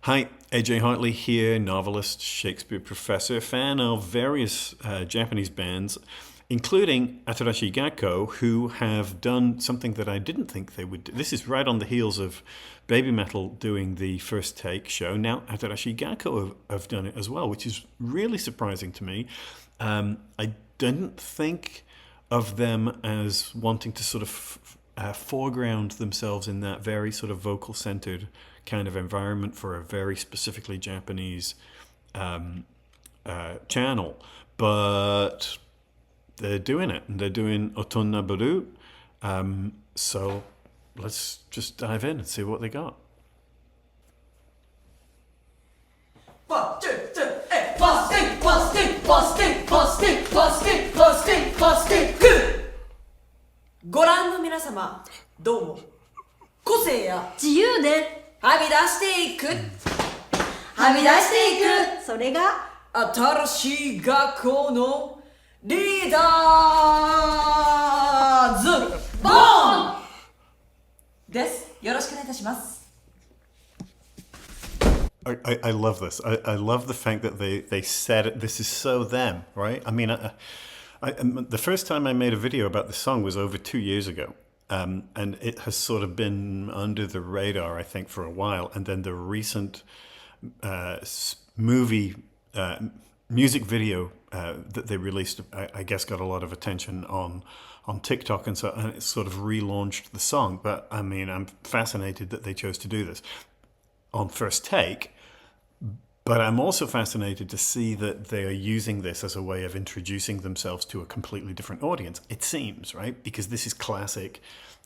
Hi, AJ Hartley here, novelist, Shakespeare professor, fan of various Japanese bands, including Atarashii Gakko, who have done something that I didn't think they would do. This is right on the heels of Baby Metal doing the First Take show. Now Atarashii Gakko have done it as well, which is really surprising to me. I didn't think of them as wanting to sort of foreground themselves in that very sort of vocal-centered kind of environment for a very specifically Japanese channel. But they're doing it, and they're doing OtonaBuru. So let's just dive in and see what they got. ご覧の皆様、どうも。個性や自由ではみ出していく。はみ出していく。それが新しい学校のリーダーズボーンです。よろしくお願いいたします。I love this. I love the fact that they said it. This is so them, right? I mean, the first time I made a video about this song was over 2 years ago. And it has sort of been under the radar, I think, for a while. And then the recent music video that they released, I guess, got a lot of attention on TikTok, and it sort of relaunched the song. But I mean, I'm fascinated that they chose to do this on First Take. But I'm also fascinated to see that they are using this as a way of introducing themselves to a completely different audience, it seems, right? Because this is classic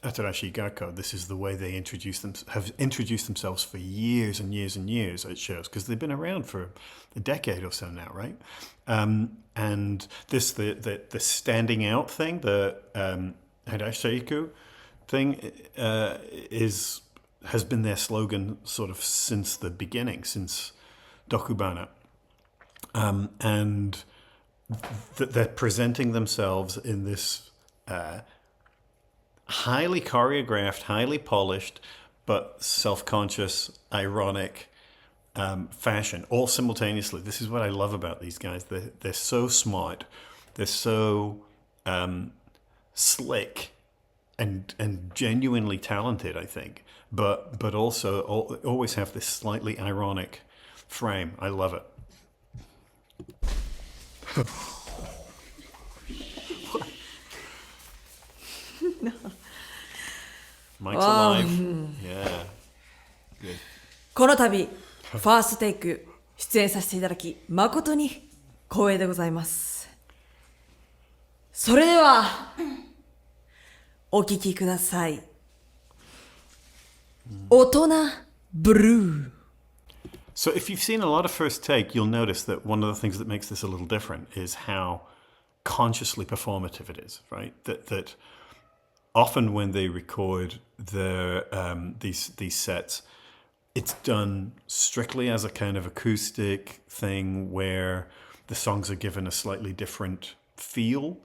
Atarashii Gakko. This is the way they have introduced themselves for years and years and years at shows, because they've been around for a decade or so now, right? And this, the standing out thing, the Harasheiku thing, has been their slogan sort of since the beginning, since Dokubana, and they're presenting themselves in this highly choreographed, highly polished, but self-conscious, ironic fashion, all simultaneously. This is what I love about these guys. They're so smart, they're so slick, and genuinely talented, I think. But also always have this slightly ironic frame. I love it. No. Mike's alive. Yeah. Good. この度、ファーストテイク出演させていただき、誠に光栄でございます。それでは、お聴きください。大人ブルー。 So if you've seen a lot of First Take, you'll notice that one of the things that makes this a little different is how consciously performative it is, right? That often when they record these sets, it's done strictly as a kind of acoustic thing where the songs are given a slightly different feel,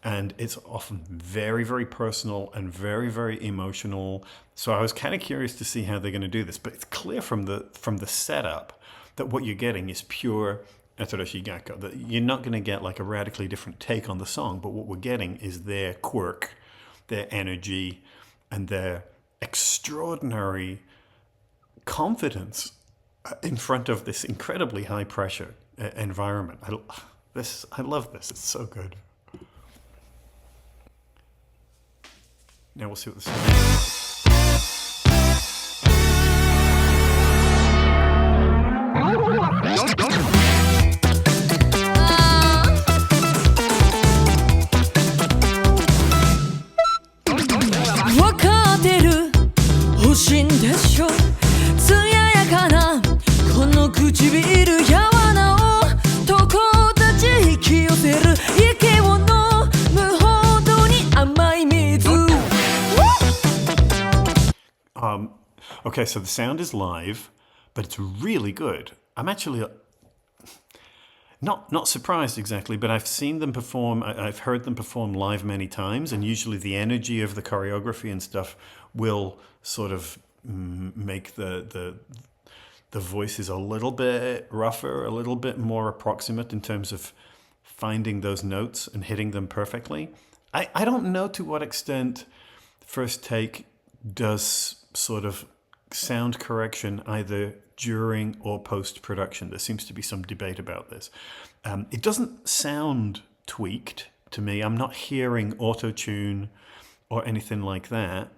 and it's often very, very personal and very, very emotional. So I was kind of curious to see how they're going to do this, but it's clear from the setup that what you're getting is pure Atarashii Gakko, that you're not going to get like a radically different take on the song, but what we're getting is their quirk, their energy, and their extraordinary confidence in front of this incredibly high pressure environment. I love this. It's so good. Now we'll see what the song is. Okay, so the sound is live, but it's really good. I'm actually not surprised exactly, but I've seen them perform, I've heard them perform live many times, and usually the energy of the choreography and stuff will sort of make the The voice is a little bit rougher, a little bit more approximate in terms of finding those notes and hitting them perfectly. I don't know to what extent First Take does sort of sound correction either during or post-production. There seems to be some debate about this. It doesn't sound tweaked to me. I'm not hearing auto-tune or anything like that.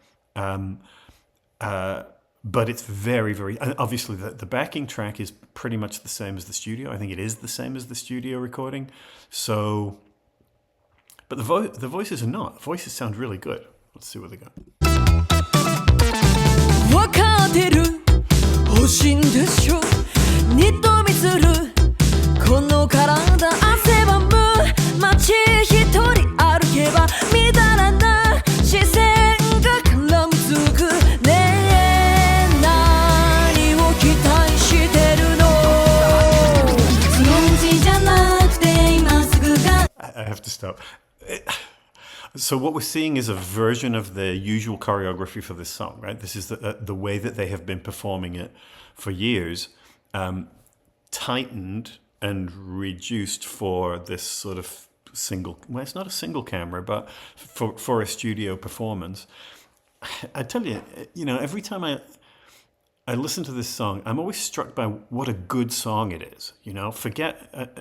But it's very, very... Obviously, the backing track is pretty much the same as the studio. I think it is the same as the studio recording. So... But the voices are not. The voices sound really good. Let's see what they got. わかってる欲しいんでしょ二度見するこの体汗ばむ街一人歩けばみだらな視線が絡みつくねえ何を期待してるのその道じゃなくて今すぐが I have to stop. So what we're seeing is a version of the usual choreography for this song, right? This is the way that they have been performing it for years, tightened and reduced for this sort of single, well, it's not a single camera, but for a studio performance. I tell you, every time I listen to this song, I'm always struck by what a good song it is. Forget...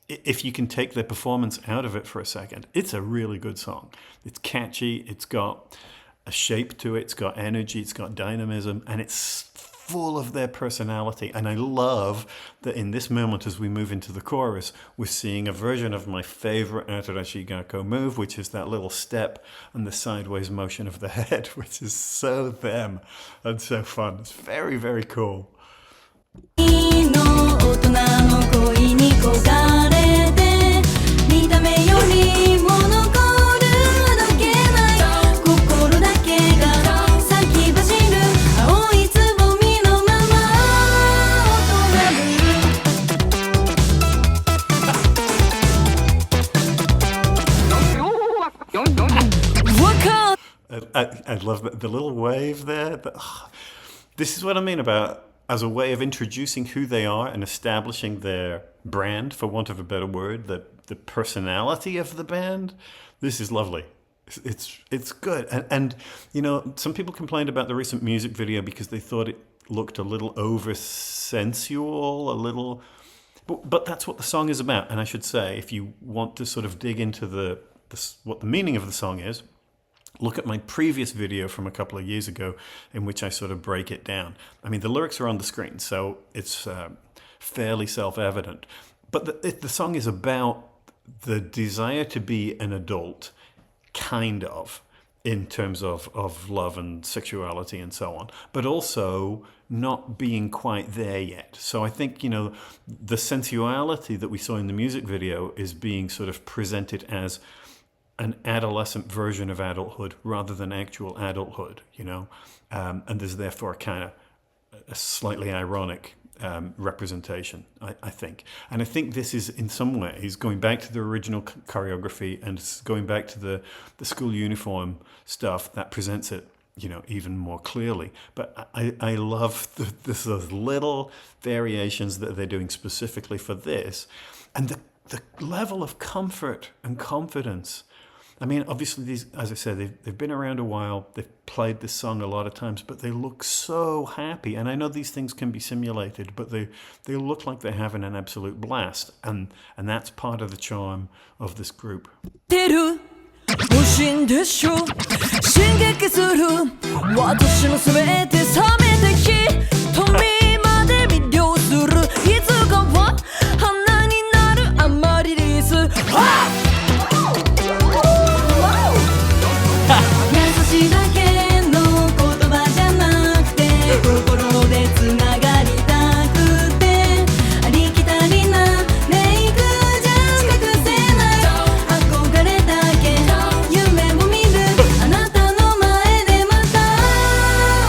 if you can take their performance out of it for a second, it's a really good song. It's catchy, it's got a shape to it, it's got energy, it's got dynamism, and it's full of their personality. And I love that in this moment, as we move into the chorus, we're seeing a version of my favorite Atarashii Gakko move, which is that little step and the sideways motion of the head, which is so them and so fun. It's very, very cool. 大人の恋に焦がれて見た目よりも残るだけない心だけが咲き走る青いつぼみのままI love the little wave there. This is what I mean about as a way of introducing who they are and establishing their brand, for want of a better word, the personality of the band. This is lovely. It's good. And some people complained about the recent music video because they thought it looked a little over-sensual, a little... But that's what the song is about. And I should say, if you want to sort of dig into what the meaning of the song is, look at my previous video from a couple of years ago in which I sort of break it down. I mean, the lyrics are on the screen, so it's fairly self-evident. But the song is about the desire to be an adult, kind of, in terms of love and sexuality and so on, but also not being quite there yet. So I think, the sensuality that we saw in the music video is being sort of presented as an adolescent version of adulthood rather than actual adulthood, and there's therefore a kind of a slightly ironic representation, I think. And I think this is in some ways going back to the original choreography and going back to the school uniform stuff that presents it, even more clearly. But I love those little variations that they're doing specifically for this, and the level of comfort and confidence. I mean, obviously, these, as I said, they've been around a while. They've played this song a lot of times, but they look so happy. And I know these things can be simulated, but they look like they're having an absolute blast. And that's part of the charm of this group. 欲しいんでしょ進撃する私の全て冷めて瞳まで魅了するいつかは花になるアマリリス優しいだけの言葉じゃなくて心でつながりたくてありきたりなメイクじゃ隠せない憧れだけ夢を見るあなたの前でまた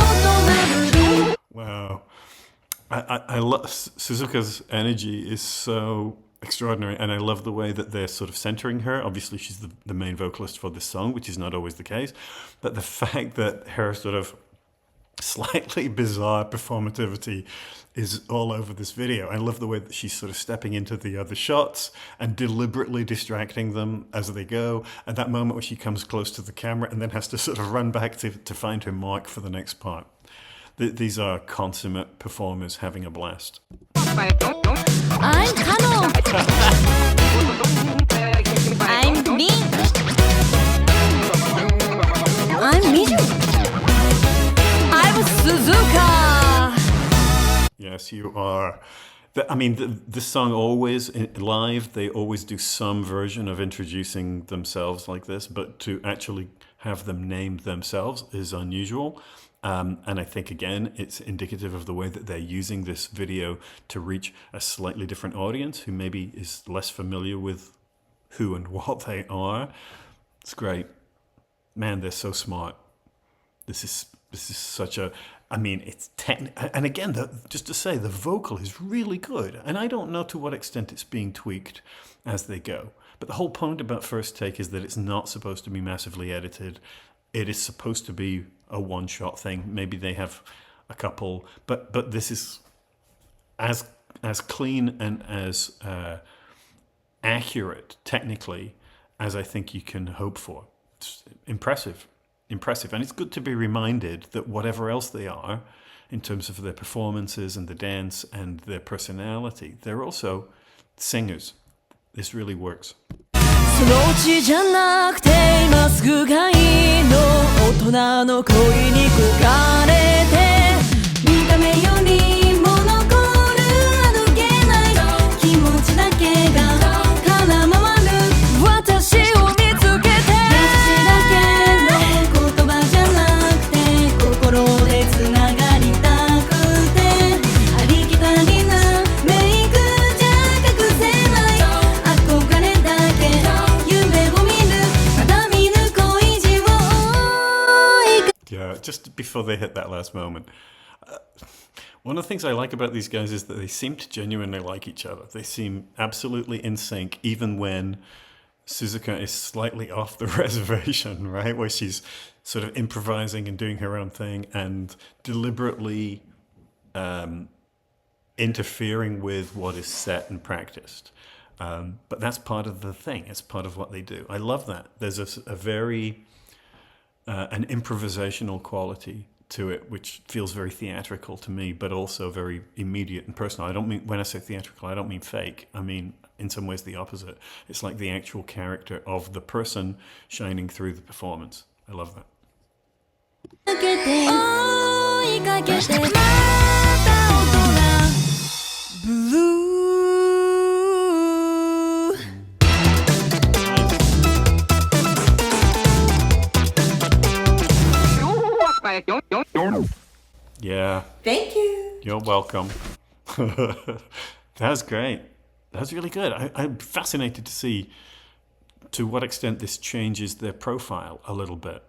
大人ぶる Wow. I love Suzuka's energy is so extraordinary, and I love the way that they're sort of centering her. Obviously, she's the main vocalist for this song, which is not always the case, but the fact that her sort of slightly bizarre performativity is all over this video. I love the way that she's sort of stepping into the other shots and deliberately distracting them as they go. At that moment where she comes close to the camera and then has to sort of run back to find her mark for the next part. These are consummate performers having a blast. I'm Kano. I'm Rin. I'm Miju. I'm Suzuka. Yes, you are. This song always, live, they always do some version of introducing themselves like this, but to actually have them named themselves is unusual. And I think, again, it's indicative of the way that they're using this video to reach a slightly different audience who maybe is less familiar with who and what they are. It's great. Man, they're so smart. This is such a... it's and again, just to say, the vocal is really good. And I don't know to what extent it's being tweaked as they go. But the whole point about First Take is that it's not supposed to be massively edited. It is supposed to be a one-shot thing. Maybe they have a couple, but this is as clean and as accurate technically as I think you can hope for. It's impressive, and it's good to be reminded that whatever else they are, in terms of their performances and the dance and their personality, they're also singers. This really works. そのうちじゃなくて今すぐがいいの大人の恋に焦がれて見た目よりも残る歩けない気持ちだけが空回る私を見つけて私だけの言葉じゃなくて心でつながりたくてありきたりなメイクじゃ隠せない憧れだけ Yeah, just before they hit that last moment. One of the things I like about these guys is that they seem to genuinely like each other. They seem absolutely in sync, even when Suzuka is slightly off the reservation, right? Where she's sort of improvising and doing her own thing and deliberately interfering with what is set and practiced. But that's part of the thing. It's part of what they do. I love that. There's a very... an improvisational quality to it, which feels very theatrical to me, but also very immediate and personal. I don't mean, when I say theatrical, I don't mean fake. I mean, in some ways, the opposite. It's like the actual character of the person shining through the performance. I love that. Yeah. Thank you. You're welcome. That's great. That's really good. I'm fascinated to see to what extent this changes their profile a little bit.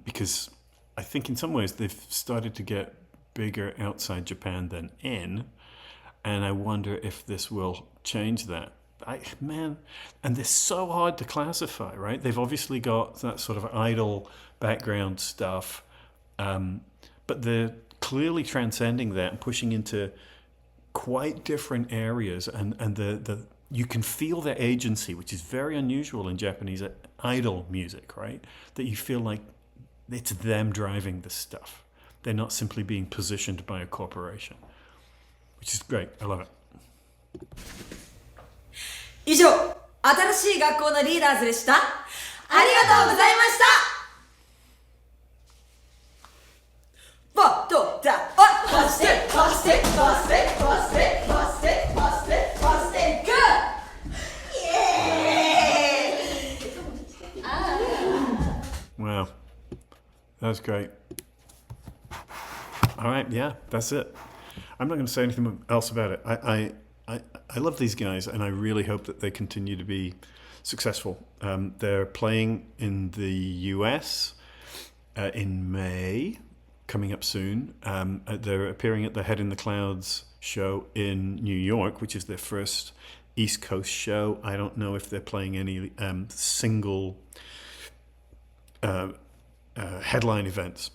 Because I think in some ways they've started to get bigger outside Japan than in. And I wonder if this will change that. And they're so hard to classify, right? They've obviously got that sort of idol background stuff. But they're clearly transcending that and pushing into quite different areas, and you can feel their agency, which is very unusual in Japanese idol music, right? That you feel like it's them driving this stuff. They're not simply being positioned by a corporation, which is great. I love it. 以上、新しい学校のリーダーズでした。ありがとうございました。Wow, that's great. All right, yeah, that's it. I'm not going to say anything else about it. I love these guys, and I really hope that they continue to be successful. They're playing in the US in May, coming up soon. They're appearing at the Head in the Clouds show in New York, which is their first East Coast show. I don't know if they're playing any single headline events.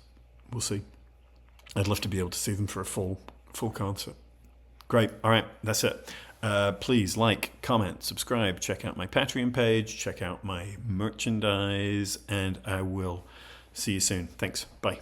We'll see. I'd love to be able to see them for a full concert. Great. All right, that's it. Please like, comment, subscribe, check out my Patreon page, check out my merchandise, and I will see you soon. Thanks. Bye.